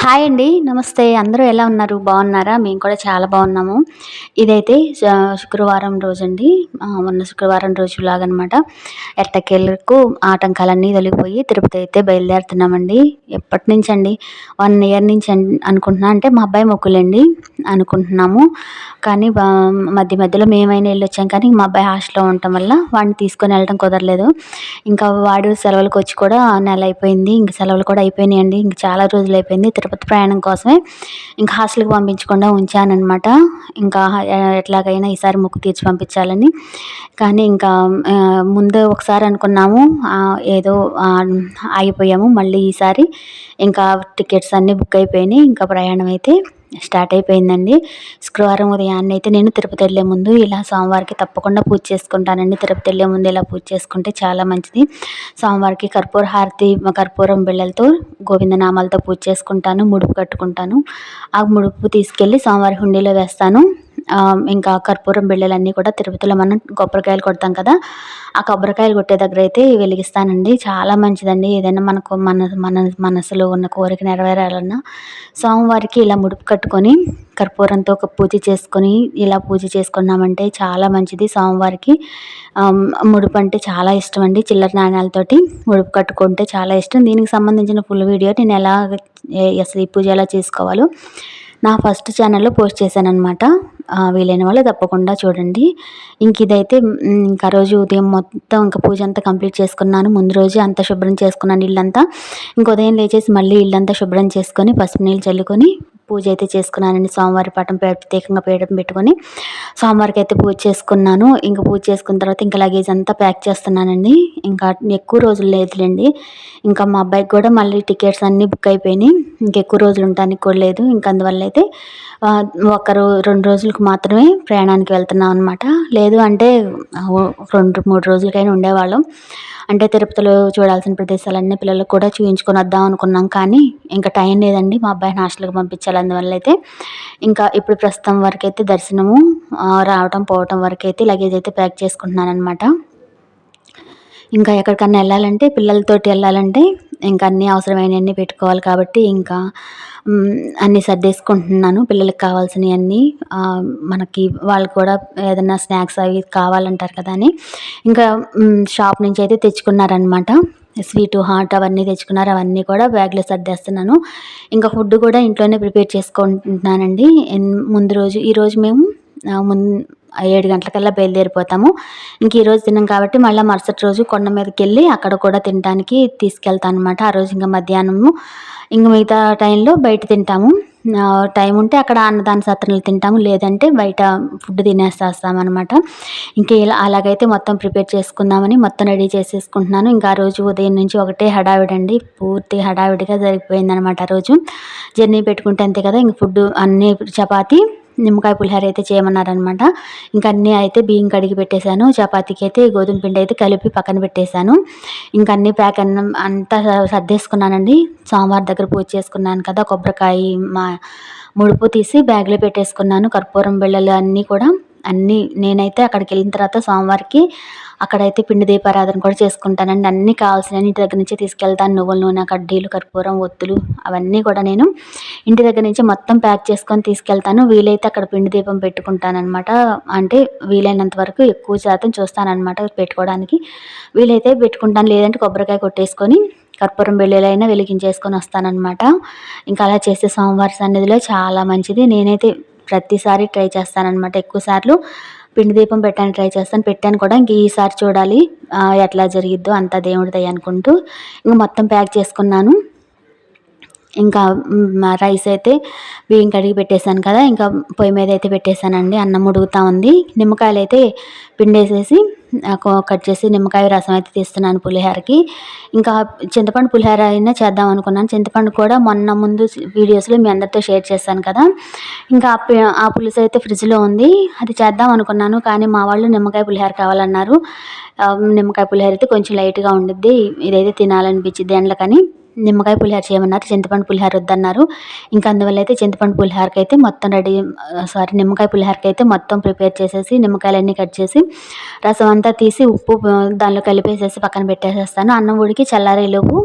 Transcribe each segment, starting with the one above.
Hi అండి. నమస్తే. అందరూ ఎలా ఉన్నారు? బాగున్నారా? మేము కూడా చాలా బాగున్నాము. ఇదైతే శుక్రవారం రోజండి. మొన్న శుక్రవారం రోజులాగనమాట. ఎట్టకేలకు ఆటంకాలన్నీ తొలగిపోయి తిరుపతి అయితే బయలుదేరుతున్నామండి. ఎప్పటినుంచండి 1 ఇయర్ నుంచి అనుకుంటున్నా. అంటే మా అబ్బాయి మొక్కులండి అనుకుంటున్నాము. కానీ మధ్య మధ్యలో మేమైనా ఎళ్ళొచ్చాం, కానీ మా అబ్బాయి హాస్టల్‌లో ఉండటం వల్ల వాడిని తీసుకొని వెళ్ళడం కుదరలేదు. ఇంకా వాడు సెలవులకొచ్చి కూడా నెల అయిపోయింది. ఇంక సెలవులు కూడా అయిపోయినాయండి. ఇంక చాలా రోజులైపోయింది. తిరుపతి ప్రయాణం కోసమే ఇంక హాస్టల్‌కి పంపించకుండా ఉంచాననమాట. ఇంకా ఎట్లాగైనా ఈసారి మొక్కు తీర్చి పంపించాలని. కానీ ఇంకా ముందు ఒకసారి అనుకున్నాము. ఏదో ఆగిపోయాము. మళ్ళీ ఈసారి ఇంకా టికెట్స్ అన్నీ బుక్ అయిపోయినాయి. ఇంకా ప్రయాణం అయితే స్టార్ట్ అయిపోయిందండి. శుక్రవారం ఉదయాన్నే అయితే నేను తిరుపతి వెళ్ళే ముందు ఇలా స్వామివారికి తప్పకుండా పూజ చేసుకుంటానండి. తిరుపతి వెళ్ళే ముందు ఇలా పూజ చేసుకుంటే చాలా మంచిది. స్వామివారికి కర్పూర హారతి, కర్పూరం బిళ్ళలతో గోవిందనామాలతో పూజ చేసుకుంటాను. ముడుపు కట్టుకుంటాను. ఆ ముడుపు తీసుకెళ్ళి స్వామివారి హుండీలో వేస్తాను. ఇంకా కర్పూరం బిళ్ళలన్నీ కూడా తిరుపతిలో మనం కొబ్బరికాయలు కొడతాం కదా, ఆ కొబ్బరికాయలు కొట్టే దగ్గర అయితే వెలిగిస్తానండి. చాలా మంచిదండి. ఏదైనా మనకు మన మనసులో ఉన్న కోరిక నెరవేరాలన్నా స్వామివారికి ఇలా ముడుపు కట్టుకొని కర్పూరంతో ఒక పూజ చేసుకొని ఇలా పూజ చేసుకున్నామంటే చాలా మంచిది. స్వామివారికి ముడుపు అంటే చాలా ఇష్టం అండి. చిల్లర నాణ్యాలతోటి ముడుపు కట్టుకుంటే చాలా ఇష్టం. దీనికి సంబంధించిన ఫుల్ వీడియో నేను అసలు ఈ పూజ ఎలా చేసుకోవాలో నా ఫస్ట్ ఛానల్లో పోస్ట్ చేశాననమాట. వీలైన వాళ్ళు తప్పకుండా చూడండి. ఇదైతే ఇంకా రోజు ఉదయం మొత్తం ఇంకా పూజ అంతా కంప్లీట్ చేసుకున్నాను. ముందు రోజే అంతా శుభ్రం చేసుకున్నాను ఇల్లంతా. ఇంక ఉదయం లేచేసి మళ్ళీ ఇల్లంతా శుభ్రం చేసుకొని పసుపు నీళ్ళు చల్లుకొని పూజ అయితే చేసుకున్నానండి. స్వామివారి పటం ప్రత్యేకంగా పీఠం పెట్టుకొని స్వామివారికి అయితే పూజ చేసుకున్నాను. ఇంక పూజ చేసుకున్న తర్వాత ఇంకా లగేజ్ అంతా ప్యాక్ చేస్తున్నానండి. ఇంకా ఎక్కువ రోజులు లేదులేండి. ఇంకా మా అబ్బాయికి కూడా మళ్ళీ టికెట్స్ అన్నీ బుక్ అయిపోయినాయి. ఇంకెక్కువ రోజులు ఉండటానికి కూడా లేదు. ఇంక అందువల్ల అయితే 2 రోజులకు మాత్రమే ప్రయాణానికి వెళ్తున్నాం అనమాట. లేదు అంటే 2, 3 రోజులకైనా ఉండేవాళ్ళం. అంటే తిరుపతిలో చూడాల్సిన ప్రదేశాలన్నీ పిల్లలకు కూడా చూయించుకొని వద్దాం అనుకున్నాం. కానీ ఇంకా టైం లేదండి. మా అబ్బాయిని హాస్టల్‌కి పంపించాలి. అందువల్ల అయితే ఇంకా ఇప్పుడు ప్రస్తుతం వరకైతే దర్శనము, రావటం పోవటం వరకైతే లగేజ్ అయితే ప్యాక్ చేసుకుంటున్నాననమాట. ఇంకా ఎక్కడికన్నా వెళ్ళాలంటే పిల్లలతోటి వెళ్ళాలంటే ఇంకా అన్నీ అవసరమైనవన్నీ పెట్టుకోవాలి కాబట్టి ఇంకా అన్నీ సర్దేసుకుంటున్నాను. పిల్లలకి కావాల్సినవన్నీ మనకి వాళ్ళు కూడా ఏదన్నా స్నాక్స్ అవి కావాలంటారు కదా అని ఇంకా షాప్ నుంచి అయితే తెచ్చుకున్నారనమాట. స్వీటు, హాట్ అవన్నీ తెచ్చుకున్నారు. అవన్నీ కూడా బ్యాగ్లో సర్దేస్తున్నాను. ఇంకా ఫుడ్ కూడా ఇంట్లోనే ప్రిపేర్ చేసుకుంటున్నానండి. ఈరోజు మేము 7 గంటలకల్లా బయలుదేరిపోతాము. ఇంక ఈరోజు తిన్నాం కాబట్టి మళ్ళీ మరుసటి రోజు కొండ మీదకెళ్ళి అక్కడ కూడా తినడానికి తీసుకెళ్తాను అనమాట. ఆ రోజు ఇంకా మధ్యాహ్నము ఇంక మిగతా టైంలో బయట తింటాము. టైం ఉంటే అక్కడ అన్నదాన సత్రంలో తింటాము. లేదంటే బయట ఫుడ్ తినేసేస్తామనమాట. ఇంక అలాగైతే మొత్తం ప్రిపేర్ చేసుకుందామని మొత్తం రెడీ చేసేసుకుంటున్నాను. ఇంకా ఆ రోజు ఉదయం నుంచి ఒకటే హడావిడండి. పూర్తి హడావిడిగా జరిగిపోయిందనమాట. ఆ రోజు జర్నీ పెట్టుకుంటే అంతే కదా, ఇంక ఫుడ్ అన్నీ చపాతీ, నిమ్మకాయ పులిహోర అయితే చేయమన్నారనమాట. ఇంకా అన్నీ అయితే బియ్యం కడిగి పెట్టేశాను. చపాతీకి అయితే గోధుమ పిండి అయితే కలిపి పక్కన పెట్టేశాను. ఇంక అన్నీ ప్యాక్ అన్నం అంతా సర్దేసుకున్నానండి. స్వామివారి దగ్గర పూజ చేసుకున్నాను కదా, కొబ్బరికాయ ముడుపు తీసి బ్యాగ్లో పెట్టేసుకున్నాను. కర్పూరం బిళ్ళలు అన్నీ నేనైతే అక్కడికి వెళ్ళిన తర్వాత స్వామివారికి అక్కడైతే పిండి దీపారాధన కూడా చేసుకుంటానండి. అన్నీ కావాల్సినవి ఇంటి దగ్గర నుంచి తీసుకెళ్తాను. నువ్వుల నూనె, కడ్డీలు, కర్పూరం, ఒత్తులు అవన్నీ కూడా నేను ఇంటి దగ్గర నుంచి మొత్తం ప్యాక్ చేసుకొని తీసుకెళ్తాను. వీలైతే అక్కడ పిండి దీపం పెట్టుకుంటాననమాట. అంటే వీలైనంత వరకు ఎక్కువ శాతం చూస్తానన్నమాట పెట్టుకోవడానికి. వీలైతే పెట్టుకుంటాను. లేదంటే కొబ్బరికాయ కొట్టేసుకొని కర్పూరం బిళ్ళలైనా వెలిగించేసుకొని వస్తానన్నమాట. ఇంకా అలా చేస్తే స్వామివారి సన్నిధిలో చాలా మంచిది. నేనైతే ప్రతిసారి ట్రై చేస్తానన్నమాట. ఎక్కువ సార్లు పిండి దీపం పెట్టడానికి ట్రై చేస్తాను. పెట్టాను కూడా. ఇంక ఈసారి చూడాలి ఎట్లా జరిగిద్దో, అంతా దేవుడి దయ అనుకుంటూ ఇంక మొత్తం ప్యాక్ చేసుకున్నాను. ఇంకా రైస్ అయితే బియ్యం కడిగి పెట్టేశాను కదా, ఇంకా పొయ్యి మీద అయితే పెట్టేశానండి. అన్నం ఉడుకుతా ఉంది. నిమ్మకాయలు అయితే పిండేసేసి కట్ చేసి నిమ్మకాయ రసం అయితే తీస్తున్నాను పులిహోరకి. ఇంకా చింతపండు పులిహోర అయినా చేద్దాం అనుకున్నాను. చింతపండు కూడా మొన్న ముందు వీడియోస్లో మీ అందరితో షేర్ చేశాను కదా, ఇంకా ఆ పులుసు అయితే ఫ్రిడ్జ్లో ఉంది. అది చేద్దాం అనుకున్నాను. కానీ మా వాళ్ళు నిమ్మకాయ పులిహోర కావాలన్నారు. నిమ్మకాయ పులిహోర అయితే కొంచెం లైట్గా ఉండిద్ది, ఇదైతే తినాలనిపించింది ఎండ్లకని నిమ్మకాయ పులిహోర చేయమన్నారు. చింతపండు పులిహోర వద్దన్నారు. ఇంకా అందువల్ల అయితే చింతపండు పులిహోరకి అయితే మొత్తం నిమ్మకాయ పులిహోరకి అయితే మొత్తం ప్రిపేర్ చేసేసి నిమ్మకాయలన్నీ కట్ చేసి రసం అంతా తీసి ఉప్పు దానిలో కలిపేసేసి పక్కన పెట్టేసేస్తాను. అన్నం ఉడికి చల్లారేలోపు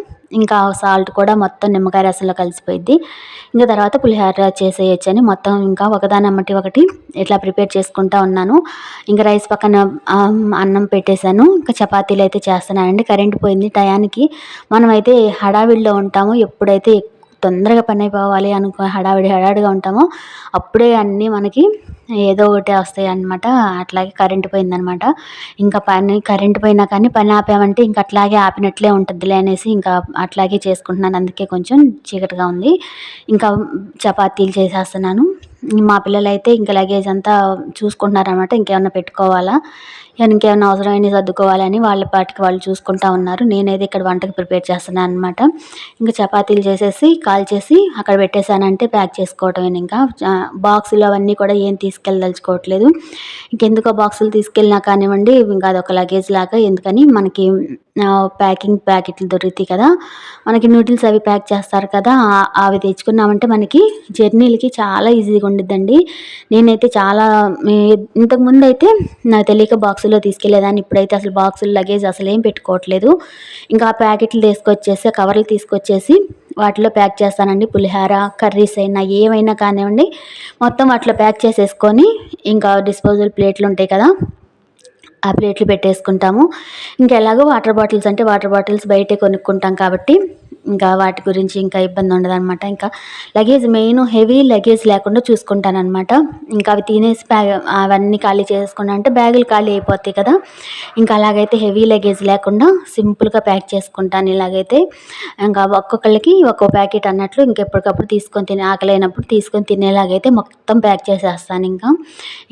ఇంకా సాల్ట్ కూడా మొత్తం నిమ్మకాయ రసంలో కలిసిపోయిద్ది. ఇంక తర్వాత పులిహోర చేసేయొచ్చని మొత్తం ఇంకా ఒకదాని ఎమ్మటి ఒకటి ఇట్లా ప్రిపేర్ చేసుకుంటా ఉన్నాను. ఇంక రైస్ పక్కన అన్నం పెట్టేశాను. ఇంకా చపాతీలయితే చేస్తున్నానండి. కరెంట్ పోయింది టయానికి. మనమైతే హడావిడిలో ఉంటాము. ఎప్పుడైతే తొందరగా పని అయిపోవాలి హడావిడిగా ఉంటామో అప్పుడే అన్నీ మనకి ఏదో ఒకటి వస్తాయన్నమాట. అట్లాగే కరెంట్ పోయిందనమాట. ఇంకా కరెంట్ పోయినా కానీ పని ఆపామంటే ఇంక అట్లాగే ఆపినట్లే ఉంటద్దిలే అనేసి ఇంకా అట్లాగే చేసుకుంటున్నాను. అందుకే కొంచెం చీకటిగా ఉంది. ఇంకా చపాతీలు చేసేస్తున్నాను. మా పిల్లలైతే ఇంకా లగేజ్ అంతా చూసుకుంటున్నారనమాట. ఇంకేమన్నా పెట్టుకోవాలా, ఇంకేమన్నా అవసరమైనవి సర్దుకోవాలని వాళ్ళ పాటికి వాళ్ళు చూసుకుంటా ఉన్నారు. నేనైతే ఇక్కడ వంటకి ప్రిపేర్ చేస్తున్నాను అనమాట. ఇంకా చపాతీలు చేసేసి కాల్చేసి అక్కడ పెట్టేశానంటే ప్యాక్ చేసుకోవటమే. ఇంకా బాక్సులు అవన్నీ కూడా ఏం తీసుకెళ్ళదలుచుకోవట్లేదు. ఇంకెందుకో బాక్సులు తీసుకెళ్ళినా కానివ్వండి ఇంకా అదొక లగేజ్ లాగా ఎందుకని మనకి ప్యాకింగ్ ప్యాకెట్లు దొరుకుతాయి కదా, మనకి నూడిల్స్ అవి ప్యాక్ చేస్తారు కదా, అవి తెచ్చుకున్నామంటే మనకి జర్నీలకి చాలా ఈజీగా ఉండిద్దండి. నేనైతే చాలా ఇంతకుముందు అయితే నాకు తెలియక బాక్సుల్లో తీసుకెళ్ళేదాన్ని. ఇప్పుడైతే అసలు బాక్సులు లగేజ్ అసలు ఏం పెట్టుకోవట్లేదు. ఇంకా ఆ ప్యాకెట్లు తీసుకొచ్చేసి ఆ కవర్లు తీసుకొచ్చేసి వాటిలో ప్యాక్ చేస్తానండి. పులిహోర కర్రీస్ అయినా ఏమైనా కానివ్వండి మొత్తం వాటిలో ప్యాక్ చేసేసుకొని ఇంకా డిస్పోజల్ ప్లేట్లు ఉంటాయి కదా, ఆ ప్లేట్లు పెట్టేసుకుంటాము. ఇంకా ఎలాగో వాటర్ బాటిల్స్ బయటే కొనుక్కుంటాం కాబట్టి ఇంకా వాటి గురించి ఇంకా ఇబ్బంది ఉండదనమాట. ఇంకా లగేజ్ మెయిన్ హెవీ లగేజ్ లేకుండా చూసుకుంటానమాట. ఇంకా అవి తినేసి అవన్నీ ఖాళీ చేసుకున్నా అంటే బ్యాగులు ఖాళీ అయిపోతాయి కదా. ఇంకా అలాగైతే హెవీ లగేజ్ లేకుండా సింపుల్గా ప్యాక్ చేసుకుంటాను. ఇలాగైతే ఇంకా ఒక్కొక్కళ్ళకి ఒక్కో ప్యాకెట్ అన్నట్లు ఇంకెప్పటికప్పుడు తీసుకొని ఆకలైనప్పుడు తీసుకొని తినేలాగైతే మొత్తం ప్యాక్ చేసేస్తాను.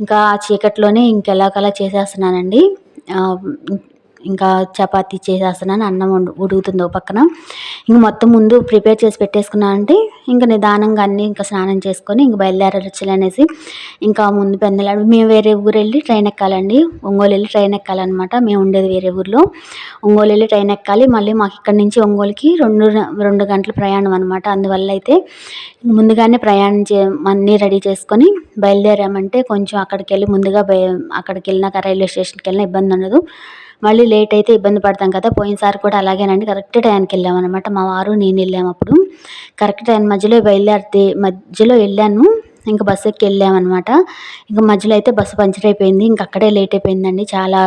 ఇంకా ఆ చీకట్లోనే ఇంకెలాగలా చేసేస్తున్నానండి. ఇంకా చపాతీ చేసేస్తున్నాను. అన్నం ఉడుకుతుంది ఓ పక్కన. ఇంక మొత్తం ముందు ప్రిపేర్ చేసి పెట్టేసుకున్నానంటే ఇంక నిదానంగా అన్నీ ఇంకా స్నానం చేసుకొని ఇంక బయలుదేరొచ్చులే అనేసి ఇంకా ముందు పెందలాడు మేము వేరే ఊరు వెళ్ళి ట్రైన్ ఎక్కాలండి. ఒంగోలు వెళ్ళి ట్రైన్ ఎక్కాలన్నమాట. మేము ఉండేది వేరే ఊర్లో. ఒంగోలు వెళ్ళి ట్రైన్ ఎక్కాలి. మళ్ళీ మాకు ఇక్కడ నుంచి ఒంగోలుకి 2 గంటల ప్రయాణం అనమాట. అందువల్ల అయితే ముందుగానే అన్నీ రెడీ చేసుకొని బయలుదేరామంటే కొంచెం అక్కడికి వెళ్ళినాక రైల్వే స్టేషన్కి వెళ్ళినా ఇబ్బంది ఉండదు. మళ్ళీ లేట్ అయితే ఇబ్బంది పడతాం కదా. పోయినసారి కూడా అలాగేనండి, కరెక్ట్ టైంకి వెళ్ళామన్నమాట. మా వారు నేను వెళ్ళాము అప్పుడు. కరెక్ట్ టైం మధ్యలో వెళ్ళాను. ఇంకా బస్సు ఎక్కి వెళ్ళామన్నమాట. ఇంకా మధ్యలో అయితే బస్సు పంచర్ అయిపోయింది. ఇంక అక్కడే లేట్ అయిపోయిందండి. చాలా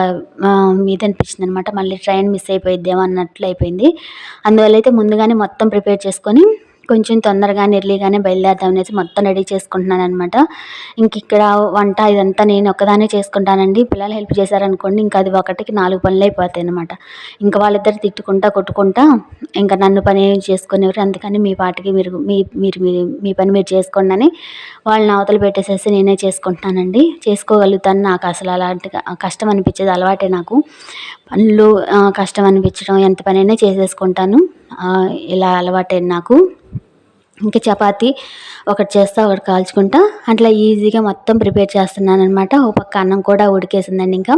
మీద అనిపించింది అనమాట. మళ్ళీ ట్రైన్ మిస్ అయిపోయిద్దేమో అన్నట్లు అయిపోయింది. అందువల్ల అయితే ముందుగానే మొత్తం ప్రిపేర్ చేసుకొని కొంచెం తొందరగానే ఎర్లీగానే బయలుదేరదాం అనేసి మొత్తం రెడీ చేసుకుంటున్నాను అనమాట. ఇంక ఇక్కడ వంట ఇదంతా నేను ఒక్కదానే చేసుకుంటానండి. పిల్లలు హెల్ప్ చేశారనుకోండి ఇంకా అది ఒకటికి 4 పనులు అయిపోతాయి అనమాట. ఇంకా వాళ్ళిద్దరు తిట్టుకుంటా కొట్టుకుంటా ఇంకా నన్ను పని చేసుకునేవారు. అందుకని మీ పాటికి మీరు మీ పని మీరు చేసుకోండి అని వాళ్ళని అవతల పెట్టేసేసి నేనే చేసుకుంటున్నానండి. చేసుకోగలుగుతాను. నాకు అసలు అలాంటి కష్టం అనిపించేది అలవాటే నాకు. పనులు కష్టం అనిపించడం ఎంత పనైనా చేసేసుకుంటాను. ఇలా అలవాటైంది నాకు. ఇంకా చపాతీ ఒకటి చేస్తా ఒకటి కాల్చుకుంటా అట్లా ఈజీగా మొత్తం ప్రిపేర్ చేస్తున్నానమాట. ఓ పక్క అన్నం కూడా ఉడికేసిందండి. ఇంకా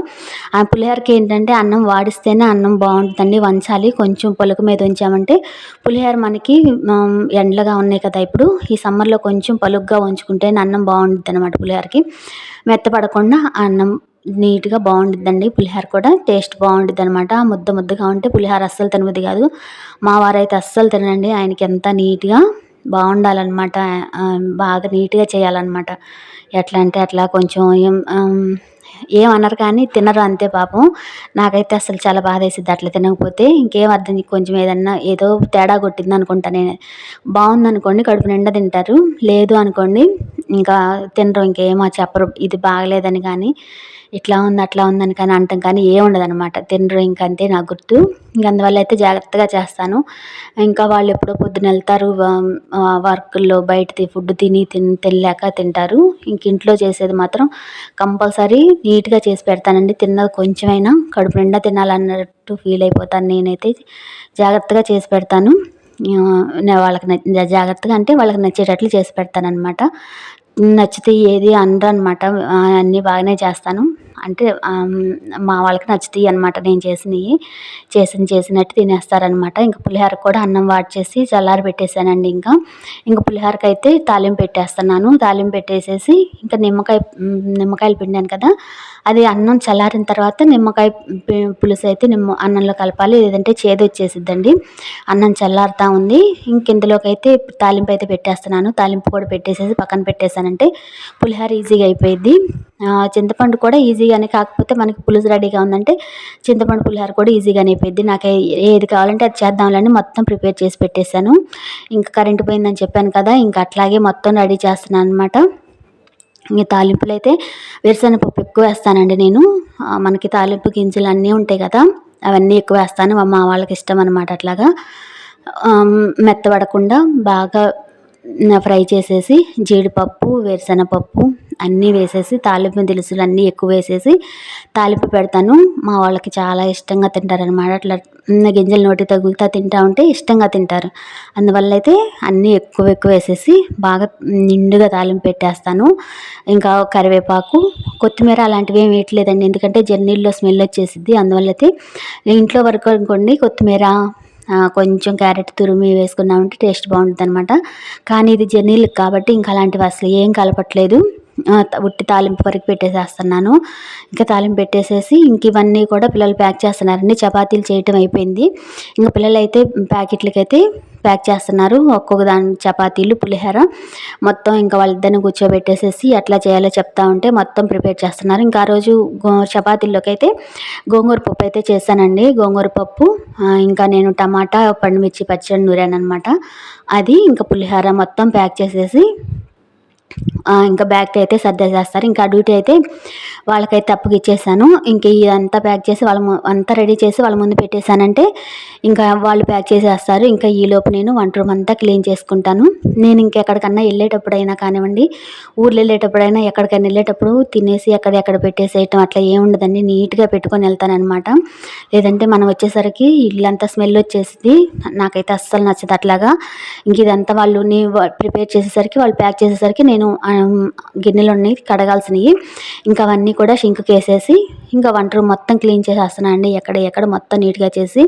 ఆ పులిహోరకి ఏంటంటే అన్నం వాడిస్తేనే అన్నం బాగుంటుందండి. వంచాలి. కొంచెం పొలుకు మీద ఉంచామంటే పులిహోర మనకి ఎండలుగా ఉన్నాయి కదా ఇప్పుడు, ఈ సమ్మర్లో కొంచెం పలుగ్గా ఉంచుకుంటేనే అన్నం బాగుంటుంది అనమాట. పులిహోరకి మెత్తపడకుండా అన్నం నీట్గా బాగుంటుందండి. పులిహోర కూడా టేస్ట్ బాగుంటుంది అనమాట. ముద్దగా ఉంటే పులిహోర అస్సలు తినబుద్ధి కాదు. మా వారైతే అస్సలు తినండి. ఆయనకి ఎంత నీట్గా బాగుండాలన్నమాట. బాగా నీట్గా చేయాలన్నమాట. ఎట్లా అంటే అట్లా కొంచెం ఏమనరు కానీ తినరు అంతే పాపం. నాకైతే అసలు చాలా బాధేసిద్ది అట్లా తినకపోతే. ఇంకేం అర్థం కొంచెం ఏదో తేడా కొట్టింది అనుకుంటా. నేను బాగుందనుకోండి కడుపు నిండా తింటారు, లేదు అనుకోండి ఇంకా తినరు, ఇంకేమో చెప్పరు ఇది బాగలేదని కానీ ఇట్లా ఉంది అట్లా ఉందని కానీ అంటాం కానీ ఏముండదనమాట. తినరు ఇంకంతే నాకు గుర్తు. ఇంక అందువల్ల అయితే జాగ్రత్తగా చేస్తాను. ఇంకా వాళ్ళు ఎప్పుడో పొద్దున వెళ్తారు వర్కుల్లో, బయట ఫుడ్ తినలేక తింటారు. ఇంక ఇంట్లో చేసేది మాత్రం కంపల్సరీ నీట్గా చేసి పెడతానండి. తిన్నది కొంచెమైనా కడుపు నిండా తినాలన్నట్టు ఫీల్ అయిపోతాను. నేనైతే జాగ్రత్తగా చేసి పెడతాను. వాళ్ళకి జాగ్రత్తగా అంటే వాళ్ళకి నచ్చేటట్లు చేసి పెడతానమాట. నచ్చితే ఏది అనరనమాట. అన్నీ బాగానే చేస్తాను. అంటే మా వాళ్ళకి నచ్చుతాయి అనమాట నేను చేసినట్టు తినేస్తారనమాట. ఇంక పులిహోర కూడా అన్నం వాడ్చేసి చల్లారి పెట్టేసానండి. ఇంక పులిహోరకైతే తాలింపు పెట్టేస్తున్నాను. తాలింపు పెట్టేసేసి ఇంకా నిమ్మకాయలు పిండాను కదా, అది అన్నం చల్లారిన తర్వాత నిమ్మకాయ పులుసు అయితే అన్నంలో కలపాలి, లేదంటే చేదొచ్చేసిద్దండి. అన్నం చల్లారుతా ఉంది. ఇందులోకైతే తాలింపు అయితే పెట్టేస్తున్నాను. తాలింపు కూడా పెట్టేసేసి పక్కన పెట్టేశానంటే పులిహోర ఈజీగా అయిపోయిద్ది. చింతపండు కూడా ఈజీగానే, కాకపోతే మనకి పులుసు రెడీగా ఉందంటే చింతపండు పులిహోర కూడా ఈజీగానే అయిపోయిద్ది. నాకు ఏది కావాలంటే అది చేద్దాంలని మొత్తం ప్రిపేర్ చేసి పెట్టేశాను. ఇంకా కరెంటు పోయిందని చెప్పాను కదా, ఇంకా అట్లాగే మొత్తం రెడీ చేస్తున్నాను అనమాట. ఇంక తాలింపులు అయితే వేరుశనగపప్పు ఎక్కువ వేస్తానండి నేను. మనకి తాలింపు గింజలు అన్నీ ఉంటాయి కదా, అవన్నీ ఎక్కువ వేస్తాను. మా వాళ్ళకి ఇష్టం అనమాట. అట్లాగా మెత్తబడకుండా బాగా ఫ్రై చేసేసి జీడిపప్పు, వేరుశనగపప్పు అన్నీ వేసేసి తాలింపు దినుసులు అన్నీ ఎక్కువ వేసేసి తాలింపు పెడతాను. మా వాళ్ళకి చాలా ఇష్టంగా తింటారనమాట. అట్లా గింజలు నోటి తగులుతా తింటా ఉంటే ఇష్టంగా తింటారు. అందువల్ల అయితే అన్నీ ఎక్కువ వేసేసి బాగా నిండుగా తాలింపు పెట్టేస్తాను. ఇంకా కరివేపాకు, కొత్తిమీర అలాంటివి ఏమి వేయట్లేదండి, ఎందుకంటే జర్నీల్లో స్మెల్ వచ్చేసిద్ది. అందువల్ల అయితే ఇంట్లో వరకు అనుకోండి కొత్తిమీర కొంచెం క్యారెట్ తురిమి వేసుకున్నామంటే టేస్ట్ బాగుంటుంది అనమాట. కానీ ఇది జర్నీలకు కాబట్టి ఇంకా అలాంటివి అసలు ఏం కలపట్లేదు. ఉట్టి తాలింపు వరకు పెట్టేసేస్తున్నాను. ఇంకా తాలింపు పెట్టేసేసి ఇంక ఇవన్నీ కూడా పిల్లలు ప్యాక్ చేస్తున్నారండి. చపాతీలు చేయటం అయిపోయింది. ఇంకా పిల్లలు అయితే ప్యాకెట్లకైతే ప్యాక్ చేస్తున్నారు. ఒక్కొక్క దాని చపాతీలు, పులిహోర మొత్తం ఇంకా వాళ్ళిద్దరిని కూర్చోబెట్టేసేసి ఎట్లా చేయాలో చెప్తా ఉంటే మొత్తం ప్రిపేర్ చేస్తున్నారు. ఇంకా ఆ రోజు చపాతీల్లోకి అయితే గోంగూర పప్పు అయితే చేశానండి. గోంగూర పప్పు ఇంకా నేను టమాటా, పండుమిర్చి పచ్చడి నూరాను అనమాట. అది ఇంకా పులిహోర మొత్తం ప్యాక్ చేసేసి ఇంకా బ్యాగ్కి అయితే సర్దేసేస్తారు. ఇంకా డ్యూటీ అయితే వాళ్ళకైతే అప్పగిచ్చేసాను. ఇంక ఇదంతా ప్యాక్ చేసి అంతా రెడీ చేసి వాళ్ళ ముందు పెట్టేశానంటే ఇంకా వాళ్ళు ప్యాక్ చేసేస్తారు. ఇంకా ఈలోపు నేను వంట రూమ్ అంతా క్లీన్ చేసుకుంటాను. నేను ఇంకెక్కడికన్నా వెళ్ళేటప్పుడైనా కానివ్వండి, ఊర్లు వెళ్ళేటప్పుడైనా ఎక్కడికైనా వెళ్ళేటప్పుడు తినేసి ఎక్కడ పెట్టేసేయటం అట్లా ఏముండదండి. నీట్గా పెట్టుకొని వెళ్తానమాట. లేదంటే మనం వచ్చేసరికి ఇల్లంతా స్మెల్ వచ్చేసింది. నాకైతే అస్సలు నచ్చదు అట్లాగా. ఇంక ఇదంతా వాళ్ళు ప్రిపేర్ చేసేసరికి, వాళ్ళు ప్యాక్ చేసేసరికి నేను గిన్నెలు ఉన్నాయి కడగాల్సినవి, ఇంకా అవన్నీ కూడా షింక్కి వేసేసి ఇంకా వంట రూమ్ మొత్తం క్లీన్ చేసేస్తున్నాను అండి. ఎక్కడ మొత్తం నీట్గా చేసి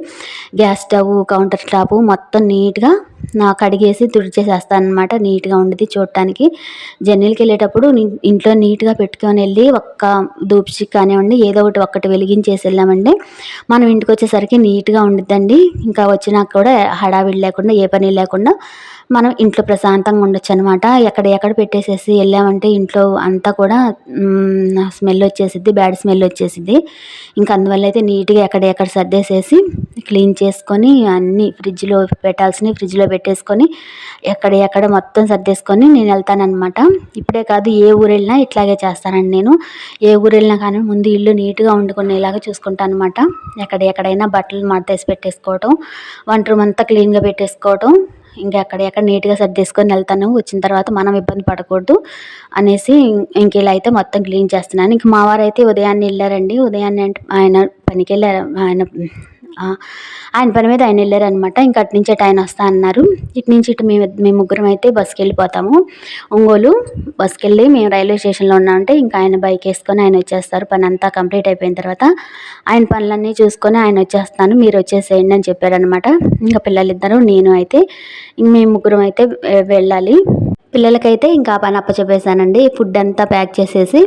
గ్యాస్ స్టవ్, కౌంటర్ టాప్ మొత్తం నీట్గా కడిగేసి తుడిచేసేస్తాను అనమాట. నీట్గా ఉండేది చూడటానికి. జర్నీలకి వెళ్ళేటప్పుడు ఇంట్లో నీట్గా పెట్టుకొని వెళ్ళి ఒక్క ధూప్స్టిక్ కానివ్వండి ఏదో ఒక్కటి వెలిగించేసి వెళ్ళామండి, మనం ఇంటికి వచ్చేసరికి నీట్గా ఉండిద్దండి. ఇంకా వచ్చినాక కూడా హడావిడి లేకుండా, ఏ పని లేకుండా మనం ఇంట్లో ప్రశాంతంగా ఉండొచ్చు అనమాట. ఎక్కడ పెట్టేసేసి వెళ్ళామంటే ఇంట్లో అంతా కూడా స్మెల్ వచ్చేసిద్ది, బ్యాడ్ స్మెల్ వచ్చేసిద్ది. ఇంకా అందువల్ల అయితే నీట్గా ఎక్కడ సర్దేసేసి క్లీన్ చేసుకొని అన్నీ ఫ్రిడ్జ్లో పెట్టాల్సినవి ఫ్రిడ్జ్లో పెట్టేసుకొని ఎక్కడ మొత్తం సర్దేసుకొని నేను వెళ్తానమాట. ఇప్పుడే కాదు, ఏ ఊరు వెళ్ళినా ఇట్లాగే చేస్తానండి నేను. ఏ ఊరు వెళ్ళినా కానీ ముందు ఇల్లు నీట్గా వండుకునేలాగా చూసుకుంటాను అనమాట. ఎక్కడైనా బట్టలు మడతేసి పెట్టేసుకోవటం, వంట రూమ్ అంతా క్లీన్గా పెట్టేసుకోవటం, ఇంకా ఎక్కడ నీట్గా సర్దేసుకొని వెళ్తాను. వచ్చిన తర్వాత మనం ఇబ్బంది పడకూడదు అనేసి ఇంక ఇలా అయితే మొత్తం క్లీన్ చేస్తున్నాను. ఇంక మా వారు అయితే ఉదయాన్నే వెళ్ళారండి. ఉదయాన్నే అంటే ఆయన పనికి వెళ్ళారు. ఆయన పని మీద ఆయన వెళ్ళారనమాట. ఇంకా అటు నుంచి ఆయన వస్తా అన్నారు. ఇటు నుంచి మేము ముగ్గురం అయితే బస్కి వెళ్ళిపోతాము. ఒంగోలు బస్కి వెళ్ళి మేము రైల్వే స్టేషన్లో ఉన్నామంటే ఇంకా ఆయన బైక్ వేసుకొని ఆయన వచ్చేస్తారు. పని అంతా కంప్లీట్ అయిపోయిన తర్వాత ఆయన పనులన్నీ చూసుకొని ఆయన వచ్చేస్తాను, మీరు వచ్చేసేయండి అని చెప్పారనమాట. ఇంకా పిల్లలిద్దరూ నేను అయితే మేము ముగ్గురం అయితే వెళ్ళాలి. పిల్లలకైతే ఇంకా పని అప్పచెప్పేసానండి. ఫుడ్ అంతా ప్యాక్ చేసేసి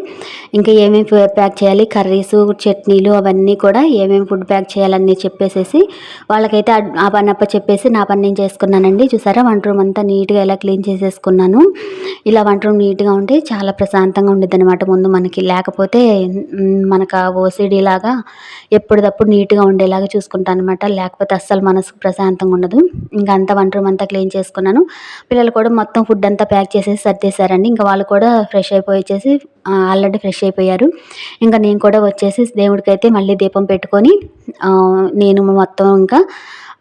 ఇంకా ఏమేమి ప్యాక్ చేయాలి, కర్రీసు, చట్నీలు అవన్నీ కూడా ఏమేమి ఫుడ్ ప్యాక్ చేయాలన్నీ చెప్పేసేసి వాళ్ళకైతే ఆ పని అప్పచెప్పేసి నా పని నేను చేసుకున్నానండి. చూసారా వంట రూమ్ అంతా నీట్గా ఎలా క్లీన్ చేసేసుకున్నాను. ఇలా వంట రూమ్ నీట్గా ఉంటే చాలా ప్రశాంతంగా ఉండేది అనమాట. ముందు మనకి లేకపోతే మనకు ఓసిడీ లాగా ఎప్పటికప్పుడు నీట్గా ఉండేలాగా చూసుకుంటాను అనమాట. లేకపోతే అస్సలు మనసు ప్రశాంతంగా ఉండదు. ఇంకా అంతా వంట రూమ్ అంతా క్లీన్ చేసుకున్నాను. పిల్లలు కూడా మొత్తం ఫుడ్ అంతా ప్యాక్ చేసేసి సర్దేశారండి. ఇంకా వాళ్ళు కూడా ఫ్రెష్ అయిపోయి వచ్చేసి ఆల్రెడీ ఫ్రెష్ అయిపోయారు. ఇంకా నేను కూడా వచ్చేసి దేవుడికైతే మళ్ళీ దీపం పెట్టుకొని నేను మొత్తం ఇంకా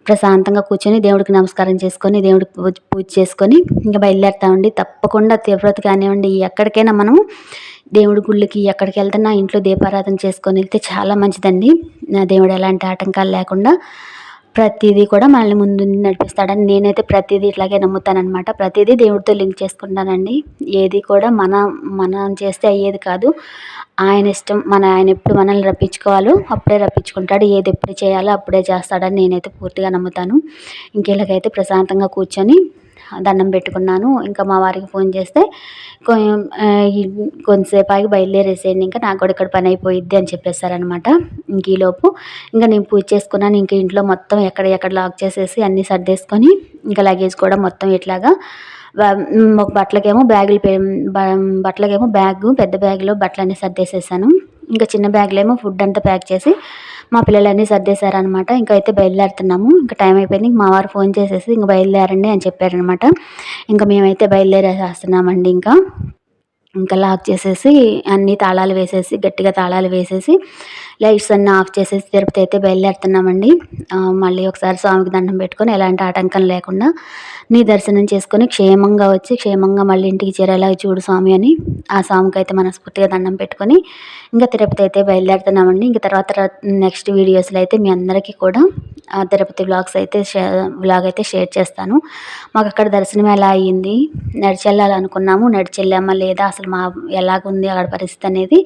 ప్రశాంతంగా కూర్చొని దేవుడికి నమస్కారం చేసుకొని దేవుడికి పూజ చేసుకొని ఇంకా బయలుదేరుతామండి. తప్పకుండా తిరుపతి కానివ్వండి, ఎక్కడికైనా మనం దేవుడి గుళ్ళకి ఎక్కడికి వెళ్తున్నా ఇంట్లో దీపారాధన చేసుకొని వెళ్తే చాలా మంచిదండి. దేవుడు ఎలాంటి ఆటంకాలు లేకుండా ప్రతీదీ కూడా మనల్ని ముందుండి నడిపిస్తాడని నేనైతే ప్రతీదీ ఇట్లాగే నమ్ముతాననమాట. ప్రతీదీ దేవుడితో లింక్ చేసుకుంటానండి. ఏది కూడా మనం చేస్తే అయ్యేది కాదు. ఆయన ఇష్టం. ఆయన ఎప్పుడు మనల్ని రప్పించుకోవాలో అప్పుడే రప్పించుకుంటాడు. ఏది ఎప్పుడు చేయాలో అప్పుడే చేస్తాడని నేనైతే పూర్తిగా నమ్ముతాను. ఇంక ఇలాగైతే ప్రశాంతంగా కూర్చొని దండం పెట్టుకున్నాను. ఇంకా మా వారికి ఫోన్ చేస్తే కొ ఈ కొంతసేపు ఆగి బయలుదేరేసేయండి, ఇంకా నాకు కూడా ఇక్కడ పని అయిపోయిద్ది అని చెప్పేసారనమాట. ఇంక ఈలోపు ఇంకా నేను పూజ చేసుకున్నాను. ఇంక ఇంట్లో మొత్తం ఎక్కడ లాక్ చేసేసి అన్నీ సర్దేసుకొని ఇంకా లగేజ్ కూడా మొత్తం ఇట్లాగా ఒక బట్టలకేమో బ్యాగు, పెద్ద బ్యాగ్‌లో బట్టలన్నీ సర్దేసేసాను. ఇంకా చిన్న బ్యాగ్‌లో ఫుడ్ అంతా ప్యాక్ చేసి మా పిల్లలన్నీ సర్దేశారనమాట. ఇంక అయితే బయలుదేరుతున్నాము. ఇంక టైం అయిపోయింది. ఇంక మా వారు ఫోన్ చేసేసి ఇంక బయలుదేరండి అని చెప్పారనమాట. ఇంక మేమైతే బయలుదేరేసేస్తున్నామండి ఇంకా. ఇంకా లాక్ చేసేసి అన్నీ తాళాలు వేసేసి గట్టిగా తాళాలు వేసేసి లైట్స్ అన్నీ ఆఫ్ చేసేసి తిరుపతి అయితే బయలుదేరుతున్నామండి. మళ్ళీ ఒకసారి స్వామికి దండం పెట్టుకొని ఎలాంటి ఆటంకం లేకుండా నీ దర్శనం చేసుకొని క్షేమంగా వచ్చి క్షేమంగా మళ్ళీ ఇంటికి చేరేలాగా చూడు స్వామి అని ఆ స్వామికైతే మనస్ఫూర్తిగా దండం పెట్టుకొని ఇంకా తిరుపతి అయితే బయలుదేరుతున్నామండి. ఇంక తర్వాత నెక్స్ట్ వీడియోస్లో అయితే మీ అందరికీ కూడా తిరుపతి వ్లాగ్ అయితే షేర్ చేస్తాను. మాకు అక్కడ దర్శనం ఎలా అయ్యింది, నడిచెళ్ళాలనుకున్నాము, నడిచెళ్ళామా లేదా, అసలు ఎలాగుంది అక్కడ పరిస్థితి అనేది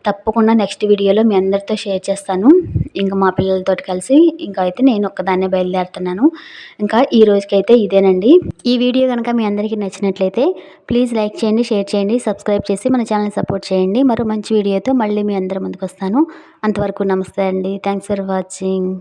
తప్పకుండా నెక్స్ట్ వీడియోలో మీ అందరితో షేర్ చేస్తాను. ఇంకా మా పిల్లలతోటి కలిసి ఇంకా అయితే నేను ఒక్కదాన్నే బయలుదేరుతున్నాను. ఇంకా ఈ రోజుకైతే ఇదేనండి. ఈ వీడియో కనుక మీ అందరికీ నచ్చినట్లయితే ప్లీజ్ లైక్ చేయండి, షేర్ చేయండి, సబ్స్క్రైబ్ చేసి మన ఛానల్ని సపోర్ట్ చేయండి. మరో మంచి వీడియోతో మళ్ళీ మీ అందరి ముందుకు వస్తాను. అంతవరకు నమస్తే అండి. Thanks for watching.